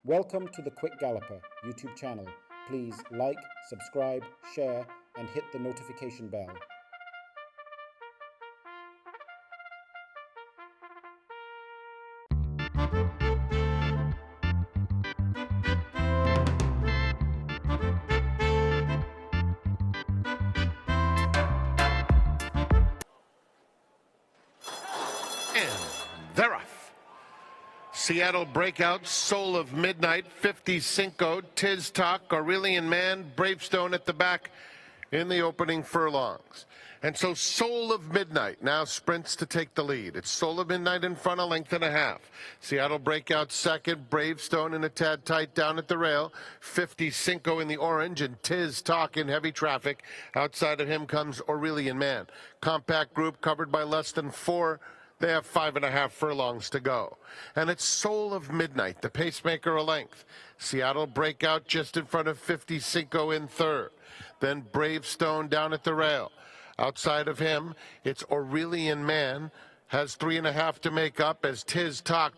Welcome to the Quick Galloper YouTube channel. Please like, subscribe, share, and hit the notification bell. And they're off. Seattle Breakout, Soul of Midnight, 55, Tiz Talk, Aurelian Man, Bravestone at the back in the opening furlongs. And so Soul of Midnight now sprints to take the lead. It's Soul of Midnight in front, a length and a half. Seattle Breakout second, Bravestone in a tad tight down at the rail. 55 in the orange, and Tiz Talk in heavy traffic. Outside of him comes Aurelian Man. Compact group covered by less than 4. They have 5.5 furlongs to go. And it's Soul of Midnight, the pacemaker a length. Seattle Breakout just in front of 55 in third. Then Bravestone down at the rail. Outside of him, it's Aurelian Man, has 3.5 to make up as Tiz Talk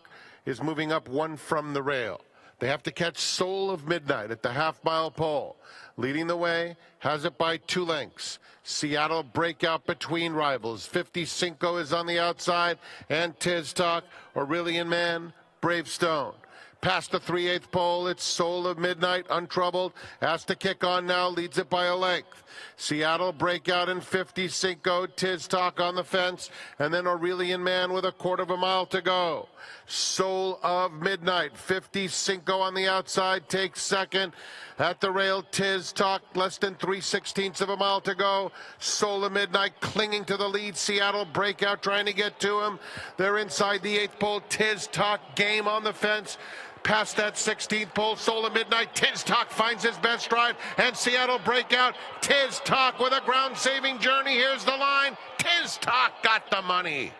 is moving up 1 from the rail. They have to catch Soul of Midnight at the half-mile pole. Leading the way, has it by 2 lengths. Seattle Breakout between rivals. 55 is on the outside, and Tiz Talk, Aurelian Man, Bravestone. Past the 3/8 pole, it's Soul of Midnight, untroubled. Has to kick on now, leads it by a length. Seattle Breakout in 55, Tiz Talk on the fence, and then Aurelian Man with 1/4 mile to go. Soul of Midnight, 55 on the outside, takes second. At the rail, Tiz Talk, less than 3/16 mile to go. Soul of Midnight clinging to the lead. Seattle Breakout trying to get to him. They're inside the 8th pole. Tiz Talk game on the fence. Past that 16th pole, Soul of Midnight, Tiz Talk finds his best stride, and Seattle Breakout, Tiz Talk with a ground-saving journey. Here's the line. Tiz Talk got the money.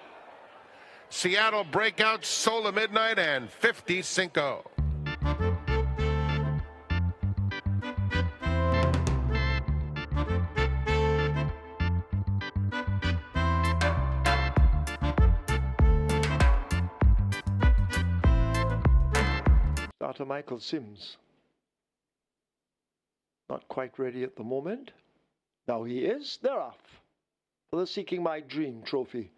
Seattle Breakout, Soul of Midnight, and 55. Starter Michael Sims. Not quite ready at the moment. Now he is. They're off for the Seeking My Dream Trophy.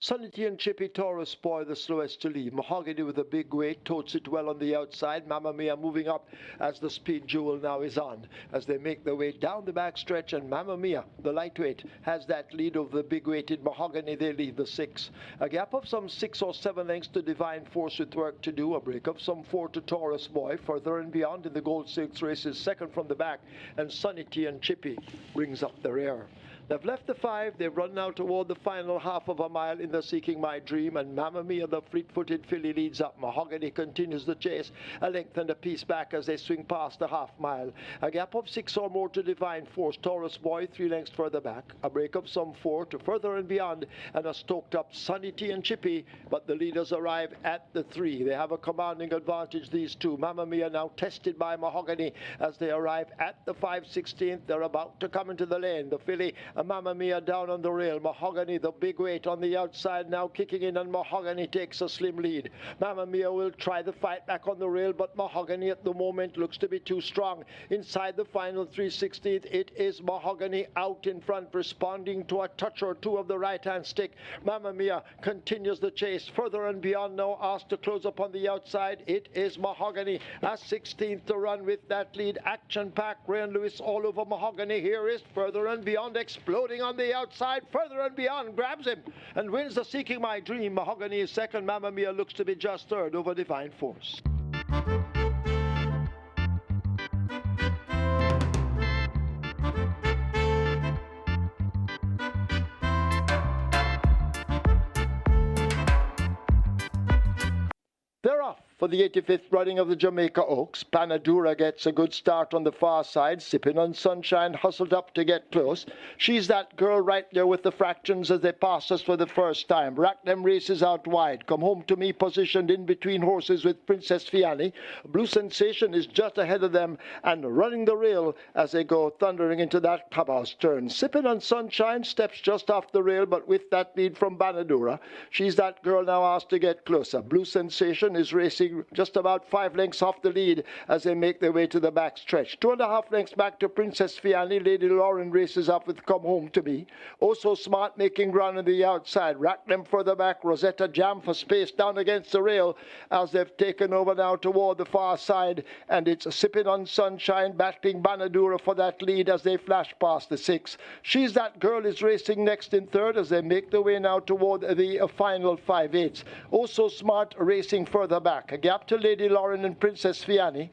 Sunity and Chippy Taurus Boy, the slowest to leave. Mahogany with a big weight, totes it well on the outside. Mamma Mia moving up as the Speed Jewel now is on, as they make their way down the back stretch, and Mamma Mia, the lightweight, has that lead over the big weighted Mahogany. They lead the 6. A gap of some 6 or 7 lengths to Divine Force with work to do. A break of some 4 to Taurus Boy. Further and beyond in the Gold Silks races, second from the back, and Sunity and Chippy brings up the rear. They've left the 5. They've run now toward the final 1/2 mile in the Seeking My Dream, and Mamma Mia, the fleet-footed filly, leads up. Mahogany continues the chase, a length and a piece back as they swing past the 1/2 mile. A gap of 6 or more to Divine Force. Taurus Boy 3 lengths further back. A break of some 4 to Further and Beyond, and a stoked-up Sunity and Chippy, but the leaders arrive at the 3. They have a commanding advantage, these two. Mamma Mia now tested by Mahogany as they arrive at the 5/16. They're about to come into the lane. The filly, Mamma Mia down on the rail. Mahogany, the big weight on the outside, now kicking in, and Mahogany takes a slim lead. Mamma Mia will try the fight back on the rail, but Mahogany at the moment looks to be too strong. Inside the final 3/16, it is Mahogany out in front, responding to a touch or 2 of the right-hand stick. Mamma Mia continues the chase. Further and Beyond now asked to close up on the outside. It is Mahogany, a 16th to run with that lead. Action Pack, Ray and Lewis all over Mahogany. Here is Further and Beyond exploding on the outside. Further and Beyond grabs him and wins the Seeking My Dream. Mahogany is second. Mamma Mia looks to be just third over Divine Force. They're off for the 85th running of the Jamaica Oaks. Panadura gets a good start on the far side. Sipping on Sunshine hustled up to get close. She's that girl right there with the fractions as they pass us for the first time. Rack them races out wide. Come Home to Me positioned in between horses with Princess Feanny. Blue Sensation is just ahead of them and running the rail as they go thundering into that clubhouse turn. Sipping on Sunshine steps just off the rail, but with that lead from Panadura. She's that girl now asked to get closer. Blue Sensation is racing leading just about 5 lengths off the lead as they make their way to the back stretch. 2.5 lengths back to Princess Feanny. Lady Lauren races up with Come Home to Me. Also Smart making ground on the outside. Rack them further back. Rosetta Jam for space down against the rail as they've taken over now toward the far side. And it's Sipping on Sunshine battling Banadura for that lead as they flash past the 6. She's That Girl is racing next in third as they make their way now toward the final 5/8. Also Smart racing further back. A gap to Lady Lauren and Princess Feanny.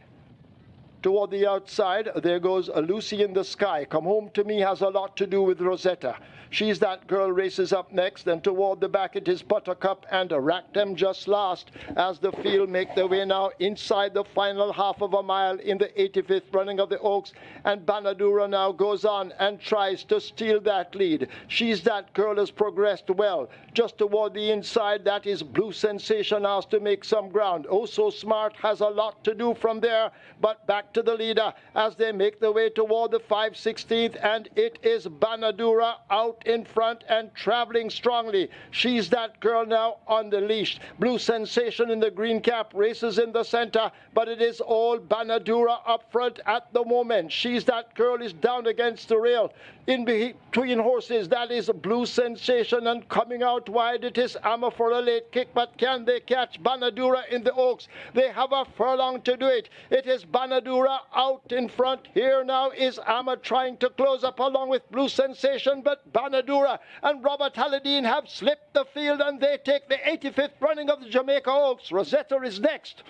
Toward the outside, there goes Lucy in the Sky. Come Home to Me has a lot to do with Rosetta. She's That Girl races up next, and toward the back it is Buttercup and Rack Them just last as the field make their way now inside the final half of a mile in the 85th running of the Oaks, and Banadura now goes on and tries to steal that lead. She's That Girl has progressed well. Just toward the inside, that is Blue Sensation has to make some ground. Oh So Smart has a lot to do from there, but back to the leader as they make their way toward the 5/16th, and it is Banadura out in front and traveling strongly. She's That Girl now on the leash. Blue Sensation in the green cap races in the center, but it is all Banadura up front at the moment. She's That Girl is down against the rail. In between horses, that is Blue Sensation, and coming out wide it is Amma for a late kick, but can they catch Banadura in the Oaks? They have a furlong to do it. It is Banadura out in front. Here now is Amma trying to close up along with Blue Sensation, but Banadura and Robert Halladine have slipped the field, and they take the 85th running of the Jamaica Oaks. Rosetta is next.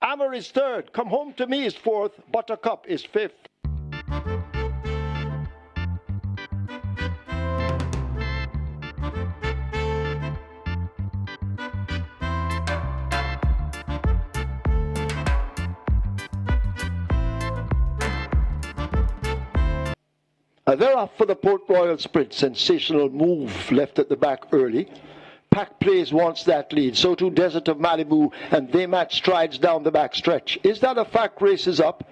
Amma is third. Come Home to Me is fourth. Buttercup is fifth. They're off for the Port Royal Sprint. Sensational Move left at the back early. Pack Plays wants that lead. So too Desert of Malibu, and they match strides down the back stretch. Is That a Fact races up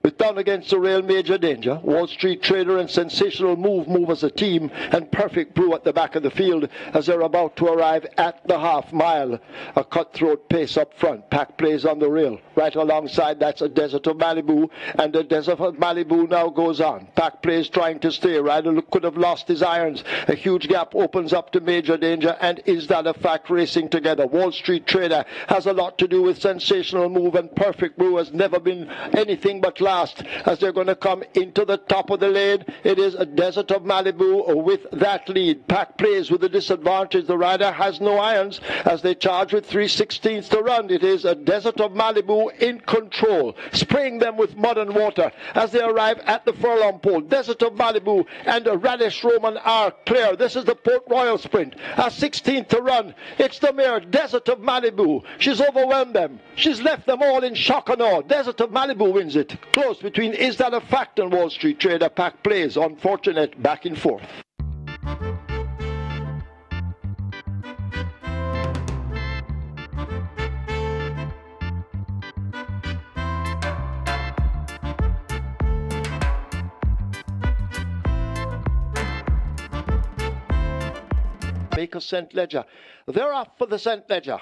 with Down Against the Rail, Major Danger. Wall Street Trader and Sensational Move as a team, and Perfect Brew at the back of the field as they're about to arrive at the half mile. A cutthroat pace up front. Pack Plays on the rail. Right alongside, that's a Desert of Malibu, and the Desert of Malibu now goes on. Pack Plays trying to stay. Ryder could have lost his irons. A huge gap opens up to Major Danger, and Is That a Fact racing together. Wall Street Trader has a lot to do with Sensational Move, and Perfect Brew has never been anything but last as they're going to come into the top of the lane. It is a Desert of Malibu with that lead. Pack Plays with the disadvantage. The rider has no irons as they charge with 3/16 to run. It is a Desert of Malibu in control, spraying them with mud and water as they arrive at the furlong pole. Desert of Malibu and Radish Roman are clear. This is the Port Royal Sprint. A 16th to run. It's the mare Desert of Malibu. She's overwhelmed them. She's left them all in shock and awe. Desert of Malibu wins it. Close between Is That a Fact and Wall Street Trader. Pack Plays unfortunate back and forth. Jamaica St. Ledger. They're off for the St. Ledger.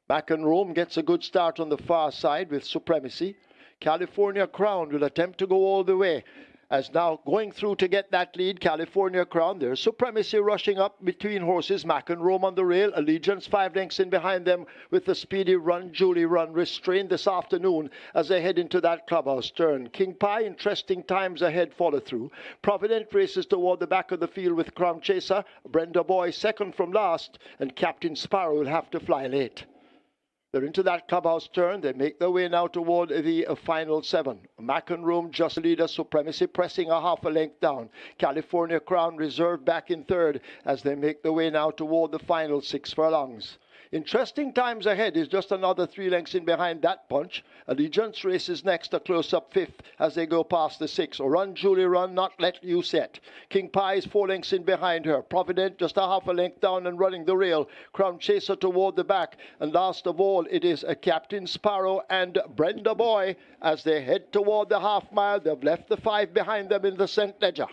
Mac and Rome gets a good start on the far side with Supremacy. California Crown will attempt to go all the way as now going through to get that lead. California Crown. There's Supremacy rushing up between horses. Mac and Rome on the rail. Allegiance 5 lengths in behind them with the speedy Run Julie Run restrained this afternoon as they head into that clubhouse turn. King Pie, interesting times ahead, follow through. Provident races toward the back of the field with Crown Chaser. Brenda Boy second from last, and Captain Sparrow will have to fly late. They're into that clubhouse turn. They make their way now toward the final 7. Mac and Rome just leader. Supremacy pressing a half a length down. California Crown reserved back in third as they make their way now toward the final 6 furlongs. Interesting times ahead is just another 3 lengths in behind that punch. Allegiance races next, a close-up 5th as they go past the 6. Run, Julie, Run, Not Let You Set. King Pie is 4 lengths in behind her. Provident just a half a length down and running the rail. Crown Chaser toward the back. And last of all, it is a Captain Sparrow and Brenda Boy as they head toward the half mile. They've left the 5 behind them in the St. Ledger.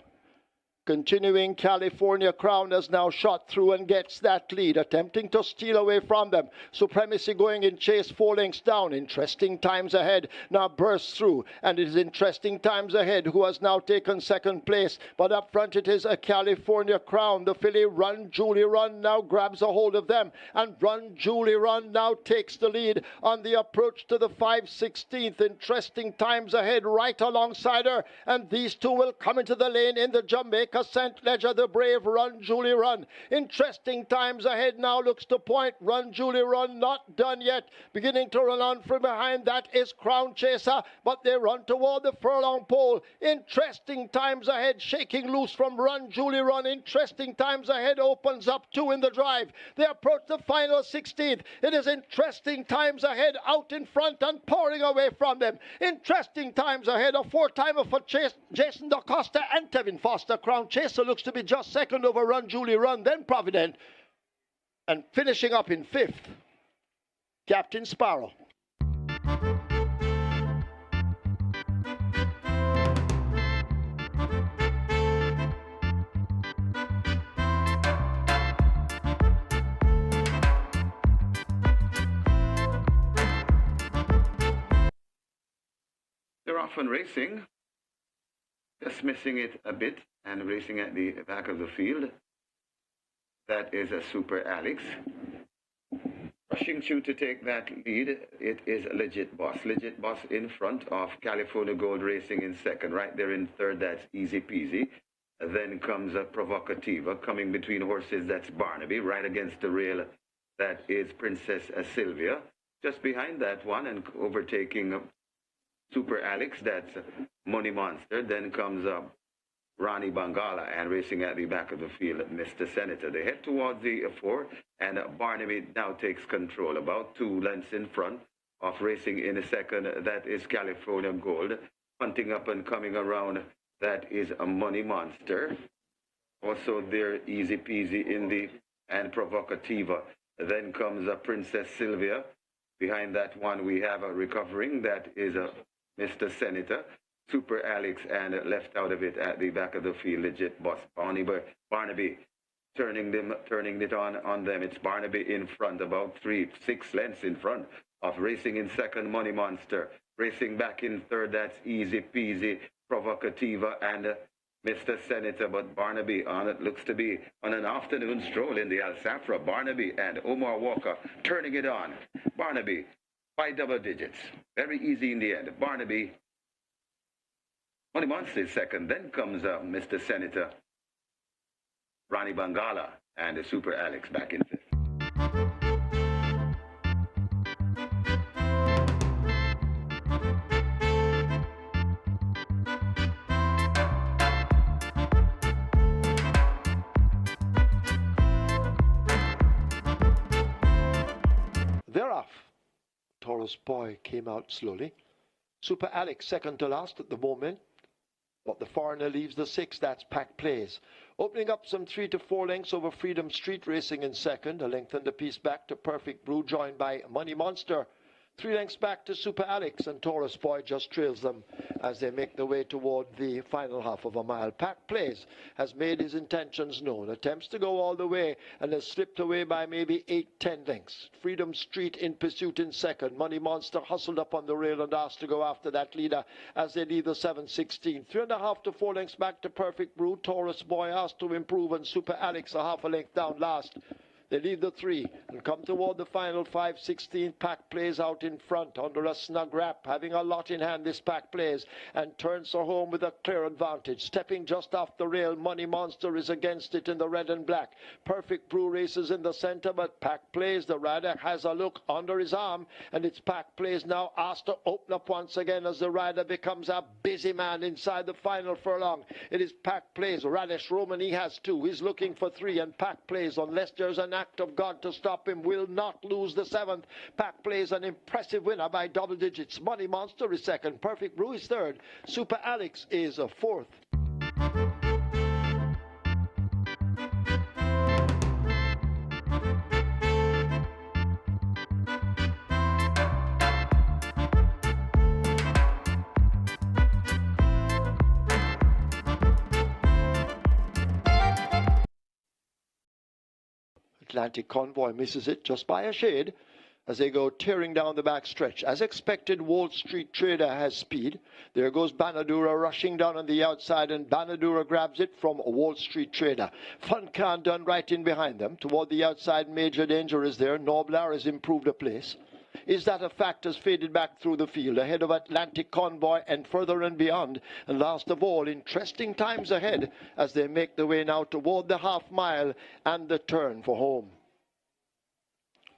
Continuing, California Crown has now shot through and gets that lead, attempting to steal away from them. Supremacy going in chase 4 lengths down. Interesting times ahead now bursts through, and it is interesting times ahead who has now taken second place. But up front it is a California Crown. The filly Run Julie Run now grabs a hold of them, and Run Julie Run now takes the lead on the approach to the 5/16th. Interesting times ahead right alongside her, and these two will come into the lane in the Jamaica St. Ledger, the brave Run Julie Run. Interesting times ahead now looks to point. Run Julie Run not done yet, beginning to run on from behind. That is Crown Chaser, but they run toward the furlong pole. Interesting times ahead, shaking loose from Run Julie Run. Interesting times ahead opens up 2 in the drive. They approach the final 16th. It is interesting times ahead out in front and pouring away from them. Interesting times ahead, a 4-timer for Jason DaCosta and Tevin Foster. Crown Chaser looks to be just second over Run Julie Run, then Provident, and finishing up in 5th, Captain Sparrow. They're often racing, just missing it a bit and racing at the back of the field. That is a Super Alex. Rushing through to take that lead, it is Legit Boss. Legit Boss in front of California Gold Racing in second. Right there in third, that's Easy Peasy. Then comes a Provocativa. Coming between horses, that's Barnaby. Right against the rail, that is Princess Sylvia. Just behind that one and overtaking Super Alex, that's Money Monster. Then comes Rani Bangala, and racing at the back of the field, Mr. Senator. They head towards the 4, and Barnaby now takes control, about 2 lengths in front of racing in a second. That is California Gold. Hunting up and coming around, that is a Money Monster. Also there, Easy Peasy in the, and Provocativa. Then comes Princess Sylvia. Behind that one, we have a recovering, that is a Mr. Senator. Super Alex, and left out of it at the back of the field, Legit Boss. Barnaby turning it on them. It's Barnaby in front, about 6 lengths in front of racing in second, Money Monster. Racing back in third, that's Easy Peasy, Provocativa, and Mr. Senator. But Barnaby on it looks to be on an afternoon stroll in the Alsafra. Barnaby and Omar Walker turning it on. Barnaby by double digits. Very easy in the end. Barnaby, Money Monster is second. Then comes Mr. Senator, Rani Bangala, and Super Alex back in 5th. They're off. Taurus Boy came out slowly. Super Alex second to last at the moment. But the foreigner leaves the 6, that's Pack Plays. Opening up some 3 to 4 lengths over Freedom Street Racing in second. A length and a piece back to Perfect Brew, joined by Money Monster. 3 lengths back to Super Alex, and Taurus Boy just trails them as they make their way toward the final half of a mile. Pack Plays has made his intentions known. Attempts to go all the way and has slipped away by maybe 8-10 lengths. Freedom Street in pursuit in second. Money Monster hustled up on the rail and asked to go after that leader as they leave the 7/16. 3.5 to 4 lengths back to Perfect Brew. Taurus Boy asked to improve, and Super Alex a half a length down last. They leave the 3 and come toward the final 5/16. Pack Plays out in front under a snug wrap, having a lot in hand. This Pack Plays and turns her home with a clear advantage. Stepping just off the rail, Money Monster is against it in the red and black. Perfect Brew races in the center, but Pack Plays, the rider, has a look under his arm, and it's Pack Plays now asked to open up once again as the rider becomes a busy man inside the final furlong. It is Pack Plays. Radish Roman, he has 2. He's looking for 3, and Pack Plays, unless there's an act of God to stop him, will not lose the 7th. Pack Plays an impressive winner by double digits. Money Monster is second. Perfect Brew is third. Super Alex is a 4th. Atlantic Convoy misses it just by a shade as they go tearing down the back stretch. As expected, Wall Street Trader has speed. There goes Banadura rushing down on the outside, and Banadura grabs it from Wall Street Trader. Fun Khan done right in behind them. Toward the outside, Major Danger is there. Noblar has improved a place. Is that a fact has faded back through the field, ahead of Atlantic Convoy and further and beyond. And last of all, interesting times ahead as they make their way now toward the half mile and the turn for home.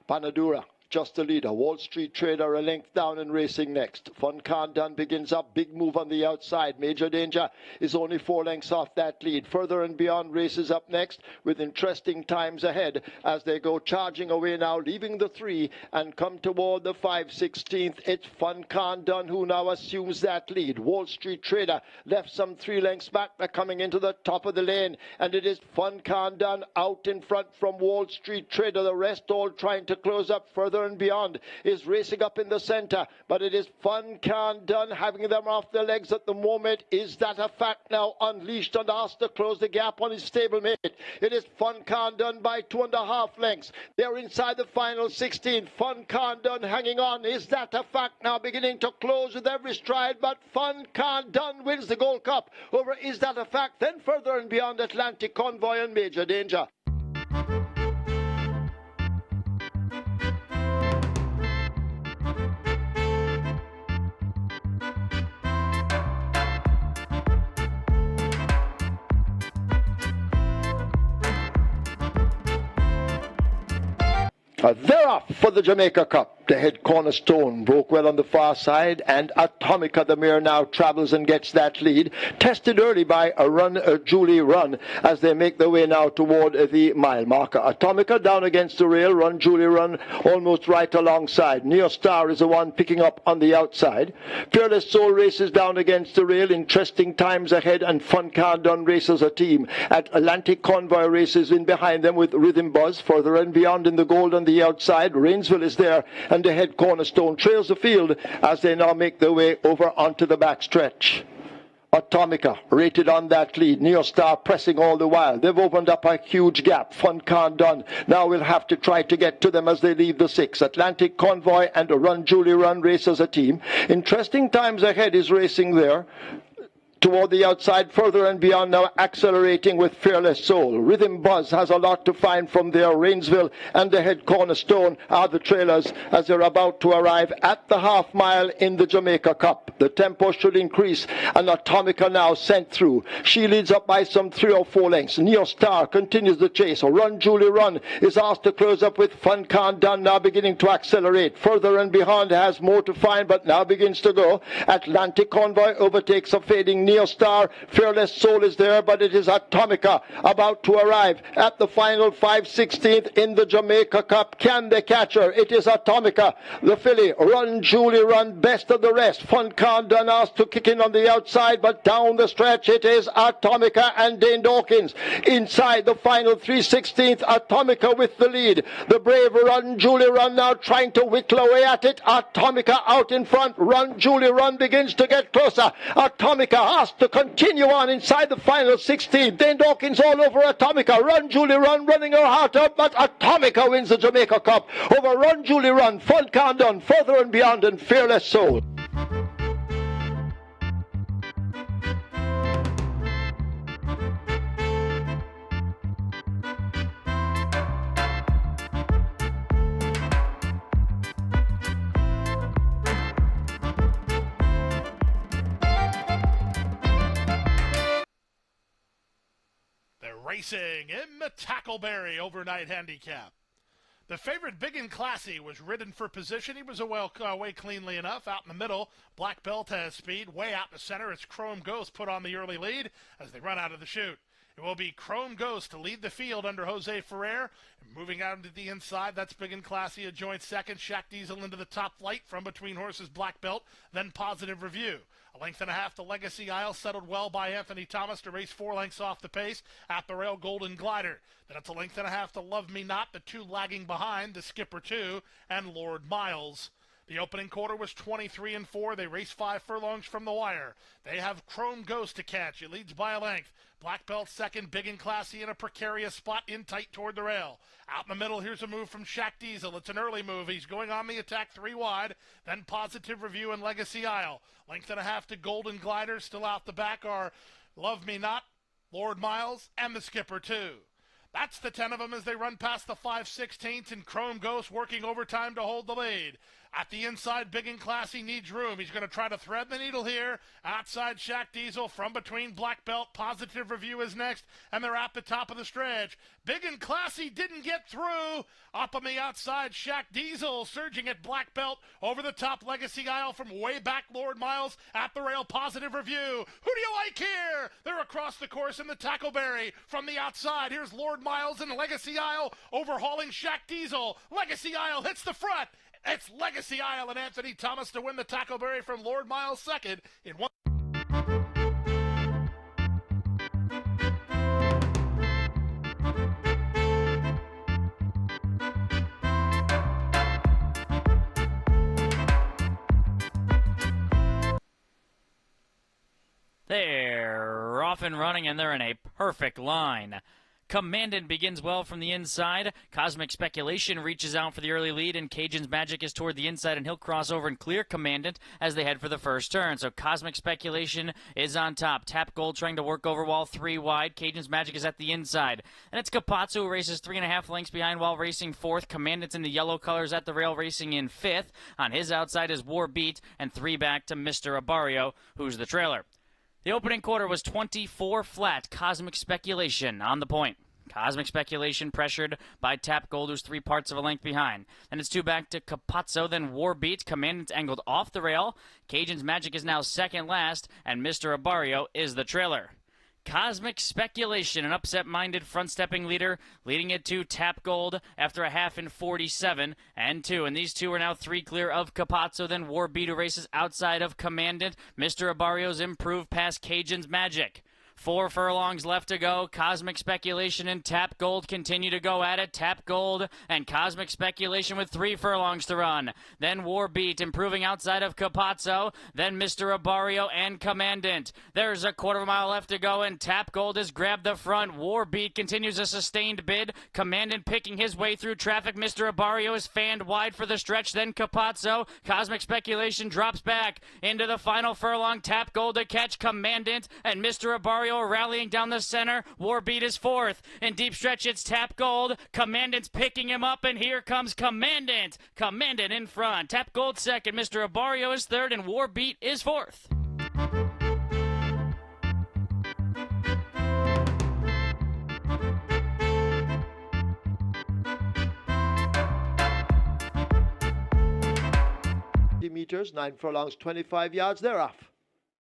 Banadura just the leader. Wall Street Trader a length down and racing next. Fun Khan Dun begins up. Big move on the outside. Major Danger is only 4 lengths off that lead. Further and beyond races up next with interesting times ahead as they go charging away now, leaving the 3 and come toward the 5/16th. It's Fun Khan Dun who now assumes that lead. Wall Street Trader left some 3 lengths back. They're coming into the top of the lane, and it is Fun Khan Dun out in front from Wall Street Trader. The rest all trying to close up. Further and beyond is racing up in the center, but it is Fun Khan Dun having them off their legs at the moment. Is that a fact now? Unleashed and asked to close the gap on his stablemate. It is Fun Khan Dun by 2.5 lengths. They're inside the final 16. Fun Khan Dun hanging on. Is that a fact now? Beginning to close with every stride, but Fun Khan Dun wins the Gold Cup over Is That a Fact? Then further and beyond Atlantic Convoy and Major Danger. They're off for the Jamaica Cup. The head cornerstone broke well on the far side, and Atomica, the mare, now travels and gets that lead. Tested early by Julie Run as they make their way now toward the mile marker. Atomica down against the rail. Julie Run almost right alongside. Neo Star is the one picking up on the outside. Fearless Soul races down against the rail. Interesting times ahead, and Fun Khan Dun races a team. Atlantic Convoy races in behind them with Rhythm Buzz. Further and beyond in the gold on the outside. Rainsville is there, and the head cornerstone trails the field as they now make their way over onto the back stretch. Atomica rated on that lead. Neostar pressing all the while. They've opened up a huge gap. Fun Khan Dun now will have to try to get to them as they leave the 6. Atlantic Convoy and Julie Run race as a team. Interesting times ahead is racing there. Toward the outside, further and beyond now, accelerating with Fearless Soul. Rhythm Buzz has a lot to find from there. Rainsville and the head cornerstone are the trailers as they're about to arrive at the half mile in the Jamaica Cup. The tempo should increase, and Atomica now sent through. She leads up by some 3 or 4 lengths. Neo Star continues the chase. Julie Run is asked to close up with Fun Khan Dun now beginning to accelerate. Further and beyond has more to find, but now begins to go. Atlantic Convoy overtakes a fading Neo Star. Fearless Soul is there, but it is Atomica about to arrive at the final 5/16th in the Jamaica Cup. Can they catch her? It is Atomica. The filly, Julie Run, best of the rest. Fun Khan Dun asked to kick in on the outside, but down the stretch it is Atomica and Dane Dawkins. Inside the final 3/16th, Atomica with the lead. The brave Julie Run now trying to whittle away at it. Atomica out in front. Julie Run begins to get closer. Atomica asked to continue on inside the final 16. Dane Dawkins all over Atomica. Julie Run running her heart out, but Atomica wins the Jamaica Cup over Julie Run, Fun Khan Dun, further and beyond, and Fearless Soul. Racing in the Tackleberry Overnight Handicap. The favorite, Big and Classy, was ridden for position. He was away cleanly enough. Out in the middle, Black Belt has speed. Way out in the center, it's Chrome Ghost put on the early lead as they run out of the chute. It will be Chrome Ghost to lead the field under Jose Ferrer. Moving out into the inside, that's Big and Classy, a joint second. Shack Diesel into the top flight from between horses, Black Belt, then Positive Review. 1.5 lengths to Legacy Isle, settled well by Anthony Thomas to race 4 lengths off the pace at the rail, Golden Glider. Then it's 1.5 lengths to Love Me Not, the 2 lagging behind, the Skipper 2, and Lord Miles. The opening quarter was 23-4. They raced 5 furlongs from the wire. They have Chrome Ghost to catch. It leads by a length. Black Belt second, Big and Classy in a precarious spot in tight toward the rail. Out in the middle, here's a move from Shaq Diesel. It's an early move. He's going on the attack 3 wide. Then Positive Review and Legacy Isle. Length and a half to Golden Glider. Still out the back are Love Me Not, Lord Miles, and the Skipper too. That's the 10 of them as they run past the 5/16, and Chrome Ghost working overtime to hold the lead. At the inside, Big and Classy needs room. He's going to try to thread the needle here. Outside, Shaq Diesel from between Black Belt. Positive Review is next, and they're at the top of the stretch. Big and Classy didn't get through. Up on the outside, Shaq Diesel surging at Black Belt. Over the top, Legacy Isle from way back, Lord Miles. At the rail, Positive Review. Who do you like here? They're across the course in the Tackleberry. From the outside, here's Lord Miles and Legacy Isle overhauling Shaq Diesel. Legacy Isle hits the front. It's Legacy Isle and Anthony Thomas to win the Tackleberry from Lord Miles second in one. They're off and running, and they're in a perfect line. Commandant begins well from the inside. Cosmic Speculation reaches out for the early lead, and Cajun's Magic is toward the inside, and he'll cross over and clear Commandant as they head for the first turn. So Cosmic Speculation is on top. Tap Gold trying to work over wall 3 wide. Cajun's Magic is at the inside. And it's Capazzo who races 3.5 lengths behind while racing 4th. Commandant's in the yellow colors at the rail racing in 5th. On his outside is War Beat, and 3 back to Mr. Abario, who's the trailer. The opening quarter was 24 flat. Cosmic Speculation on the point. Cosmic Speculation pressured by Tap Gold, who's 3 parts of a length behind. Then it's 2 back to Capazzo, then War Beat. Commandant's angled off the rail. Cajun's Magic is now second last, and Mr. Abario is the trailer. Cosmic Speculation, an upset-minded front-stepping leader, leading it to Tap Gold after a half in 47 and 2. And these two are now 3 clear of Capazzo, then War Beat, who races outside of Commandant. Mr. Abario's improved past Cajun's Magic. 4 furlongs left to go. Cosmic Speculation and Tap Gold continue to go at it. Tap Gold and Cosmic Speculation with 3 furlongs to run. Then War Beat improving outside of Capazzo. Then Mr. Abario and Commandant. There's a quarter of a mile left to go, and Tap Gold has grabbed the front. War Beat continues a sustained bid. Commandant picking his way through traffic. Mr. Abario is fanned wide for the stretch. Then Capazzo. Cosmic Speculation drops back into the final furlong. Tap Gold to catch Commandant, and Mr. Abario rallying down the center. War Beat is 4th. In deep stretch, it's Tap Gold. Commandant's picking him up, and here comes Commandant. Commandant in front. Tap Gold second. Mr. Abario is 3rd, and War Beat is 4th. Meters, 9 furlongs, 25 yards, they're off.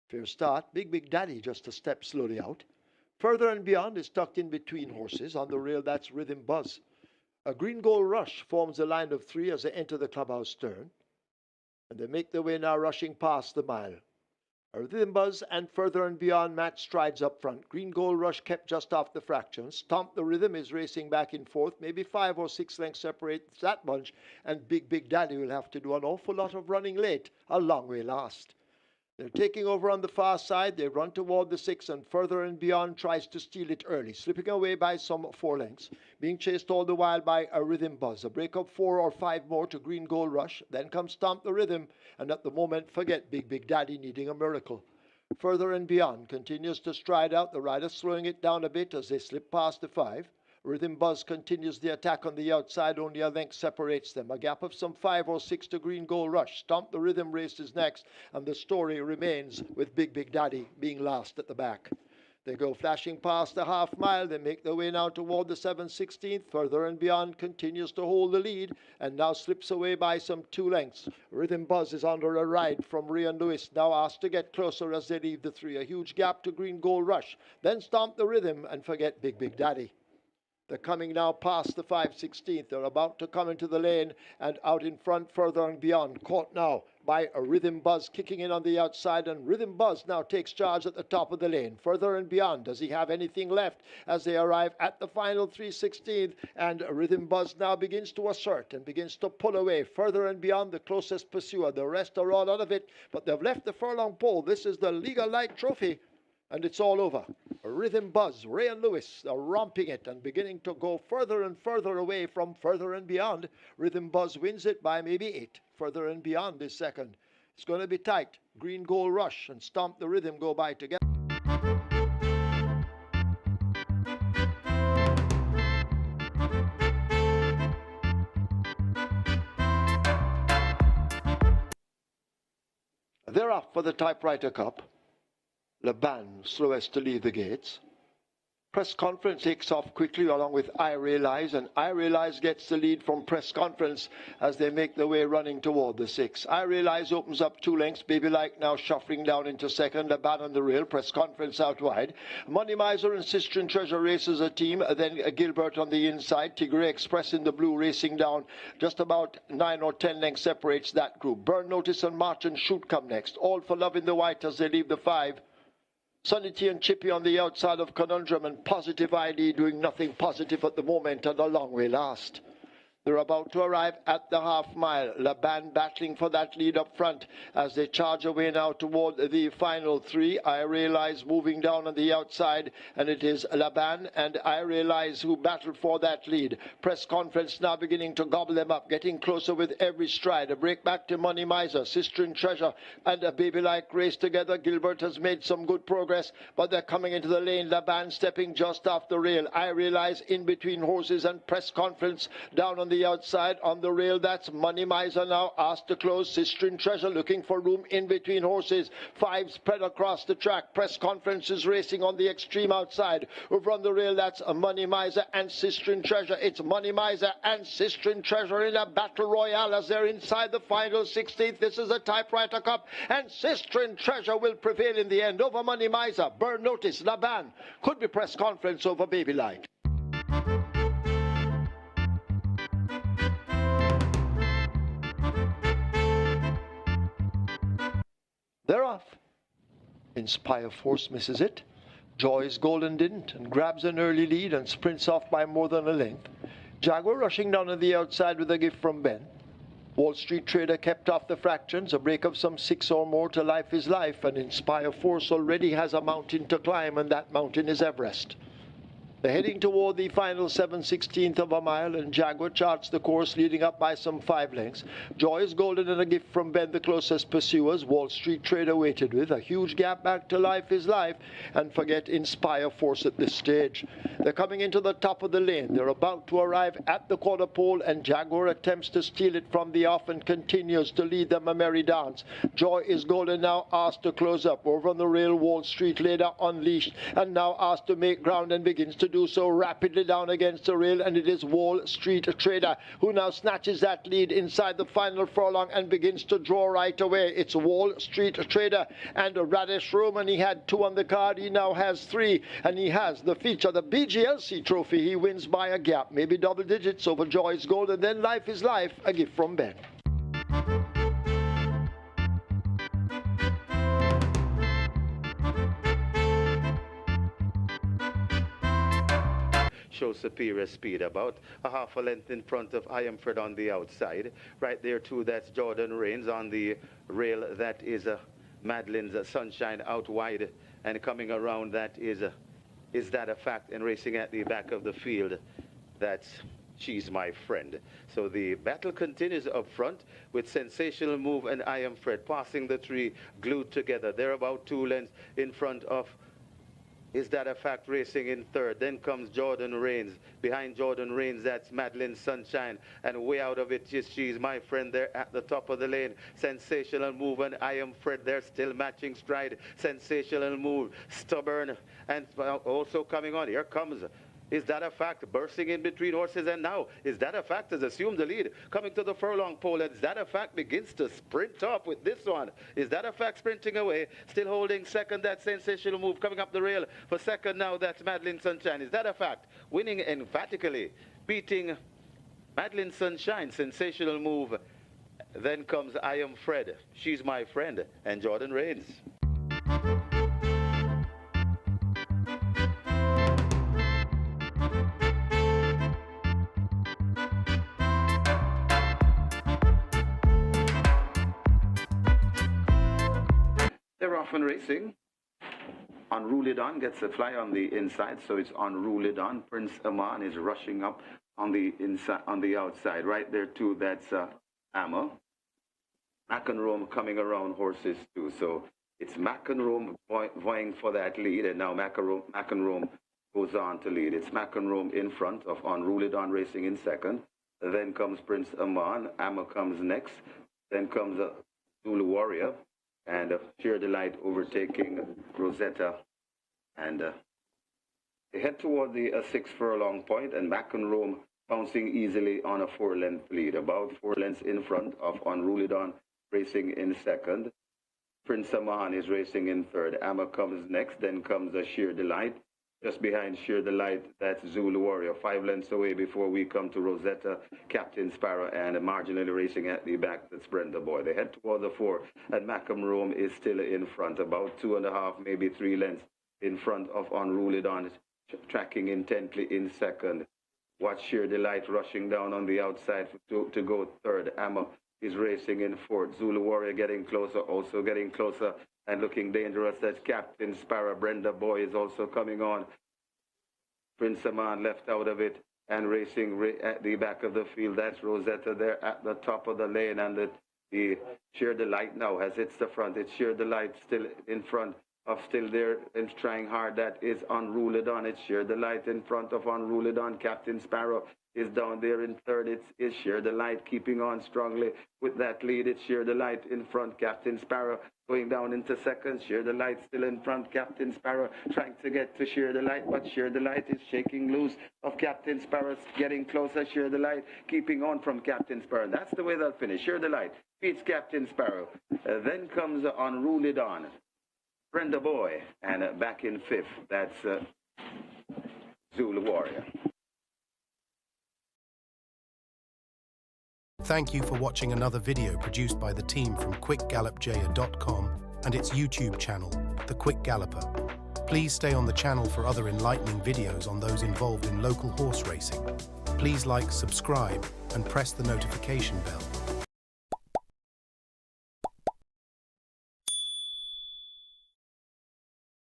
Fair start. Big Daddy just a step slowly out. Further and Beyond is tucked in between horses. On the rail, that's Rhythm Buzz. A Green Gold Rush forms a line of 3 as they enter the clubhouse stern. And they make their way now rushing past the mile. A Rhythm Buzz and Further and Beyond match strides up front. Green Gold Rush kept just off the fraction. Stomp the Rhythm is racing back and forth. Maybe 5 or 6 lengths separates that bunch. And Big Daddy will have to do an awful lot of running late. A long way last. They're taking over on the far side. They run toward the 6, and Further and Beyond tries to steal it early, slipping away by some 4 lengths, being chased all the while by a Rhythm Buzz. A break of 4 or 5 more to Green Gold Rush. Then comes Stomp the Rhythm, and at the moment, forget Big Daddy needing a miracle. Further and Beyond continues to stride out, the rider slowing it down a bit as they slip past the 5. Rhythm Buzz continues the attack on the outside. Only a length separates them. A gap of some 5 or 6 to Green Gold Rush. Stomp the Rhythm races next, and the story remains with Big Daddy being last at the back. They go flashing past the half mile. They make their way now toward the 7/16. Further and Beyond continues to hold the lead and now slips away by some 2 lengths. Rhythm Buzz is under a ride from Rian Lewis, now asked to get closer as they leave the 3. A huge gap to Green Gold Rush. Then Stomp the Rhythm and forget Big Daddy. They're coming now past the 5/16. They're about to come into the lane, and out in front, Further and Beyond. Caught now by a Rhythm Buzz kicking in on the outside, and Rhythm Buzz now takes charge at the top of the lane. Further and beyond, does he have anything left as they arrive at the final 3/16th? And Rhythm Buzz now begins to assert and begins to pull away further and beyond the closest pursuer. The rest are all out of it, but they've left the furlong pole. This is the Legal Light Trophy, and it's all over. Rhythm Buzz, Ray and Lewis are romping it and beginning to go further and further away from further and beyond. Rhythm Buzz wins it by maybe 8. Further and beyond is second. It's going to be tight. Green Gold Rush and Stomp the Rhythm go by together. They're off for the Typewriter Cup. Laban, slowest to leave the gates. Press Conference takes off quickly along with I Realize, and I Realize gets the lead from Press Conference as they make their way running toward the 6. I Realize opens up 2 lengths. Baby Like now shuffling down into second. Laban on the rail. Press Conference out wide. Money Miser and Sister and Treasure races a team. Then Gilbert on the inside. Tigray Express in the blue racing down. Just about 9 or 10 lengths separates that group. Burn Notice and March and Shoot come next. All for Love in the white as they leave the 5. Sunny T and Chippy on the outside of Conundrum, and Positive ID doing nothing positive at the moment and a long way last. They're about to arrive at the half mile. Laban battling for that lead up front as they charge away now toward the final 3. I Realize moving down on the outside, and it is Laban and I Realize who battle for that lead. Press Conference now beginning to gobble them up, getting closer with every stride. A break back to Money Miser, Sister and Treasure and a Baby Like race together. Gilbert has made some good progress, but they're coming into the lane. Laban stepping just off the rail. I Realize in between horses, and Press Conference down on the outside on the rail. That's Money Miser now asked to close. Sister and Treasure looking for room in between horses. 5 spread across the track. Press Conference is racing on the extreme outside. Over on the rail, that's Money Miser and Sister and Treasure. It's Money Miser and Sister and Treasure in a battle royale as they're inside the final 16th. This is a Typewriter Cup, and Sister and Treasure will prevail in the end over Money Miser. Burn Notice, Laban. Could be Press Conference over Baby Like. They're off. Inspire Force misses it. Joy's Golden didn't and grabs an early lead and sprints off by more than a length. Jaguar rushing down on the outside with a gift from Ben. Wall Street Trader kept off the fractions, a break of some 6 or more to Life is Life, and Inspire Force already has a mountain to climb, and that mountain is Everest. They're heading toward the final 7/16th of a mile, and Jaguar charts the course, leading up by some 5 lengths. Joy is Golden and a gift from Ben, the closest pursuers. Wall Street Trader waited with a huge gap back to Life is Life, and forget Inspire Force at this stage. They're coming into the top of the lane. They're about to arrive at the quarter pole, and Jaguar attempts to steal it from the off and continues to lead them a merry dance. Joy is Golden now asked to close up. Over on the rail, Wall Street Trader unleashed and now asked to make ground and begins to do so rapidly down against the rail, and it is Wall Street Trader who now snatches that lead inside the final furlong and begins to draw right away. It's Wall Street Trader and Radish Roman. He had 2 on the card. He now has 3, and he has the feature, the BGLC Trophy. He wins by a gap, maybe double digits over Joy's Gold, and then Life is Life, a gift from Ben. Show superior speed, about a half a length in front of I Am Fred on the outside. Right there too, that's Jordan Rains on the rail. That is Madeline's Sunshine out wide, and coming around, that is That a Fact, and racing at the back of the field, that's She's My Friend. So the battle continues up front with Sensational Move and I Am Fred passing the 3 glued together. They're about 2 lengths in front of Is That a Fact racing in third. Then comes Jordan Rains. Behind Jordan Rains, that's Madeline Sunshine. And way out of it, She's My Friend there at the top of the lane. Sensational Move and I Am Fred. They're still matching stride. Sensational Move, stubborn. And also coming on, here comes Is That a Fact, bursting in between horses, and now Is That a Fact has assumed the lead, coming to the furlong pole, and Is That a Fact begins to sprint up with this one. Is That a Fact sprinting away, still holding second, that Sensational Move coming up the rail for second now, that's Madeline Sunshine. Is That a Fact winning emphatically, beating Madeline Sunshine. Sensational Move Then comes I Am Fred, She's My Friend, and Jordan Rains. They're often racing. Unruly Don gets a fly on the inside, so it's Unruly Don. Prince Aman is rushing up on the inside, on the outside. Right there too, that's Amma. McEnroe coming around horses too. So it's McEnroe vying for that lead, and now McEnroe goes on to lead. It's McEnroe in front of Unruly Don racing in second. Then comes Prince Aman. Amma comes next. Then comes Zulu Warrior. And Sheer Delight overtaking Rosetta. And they head toward the 6 furlong point, and McEnroe bouncing easily on a 4-length lead, about 4 lengths in front of Unruly Don racing in second. Prince Aman is racing in third. Amma comes next, then comes Sheer Delight. Just behind Sheer Delight, that's Zulu Warrior, 5 lengths away before we come to Rosetta, Captain Sparrow, and marginally racing at the back, that's Brenda Boy. They head toward the 4, and McEnroe is still in front, about 2.5, maybe 3 lengths in front of Unruly Don, tracking intently in second. Watch Sheer Delight rushing down on the outside to go third. Amma is racing in fourth. Zulu Warrior getting closer, also getting closer and looking dangerous. That's Captain Sparrow. Brenda Boy is also coming on. Prince Aman left out of it and racing at the back of the field. That's Rosetta there at the top of the lane, and the Sheer Delight now has hits the front. It's Sheer Delight still in front of, still there and trying hard. That is Unruly Don. It's Sheer Delight in front of Unruly Don. Captain Sparrow is down there in third. It's Sheer Delight keeping on strongly with that lead. It's Sheer Delight in front. Captain Sparrow going down into second. Sheer Delight still in front. Captain Sparrow trying to get to Sheer Delight, but Sheer Delight is shaking loose of Captain Sparrow, getting closer. Sheer Delight keeping on from Captain Sparrow. That's the way they'll finish. Sheer Delight beats Captain Sparrow. Then comes Unruly Don. Brenda Boy, and back in fifth, that's Zulu Warrior. Thank you for watching another video produced by the team from QuickGallopJaya.com and its YouTube channel, The Quick Galloper. Please stay on the channel for other enlightening videos on those involved in local horse racing. Please like, subscribe, and press the notification bell.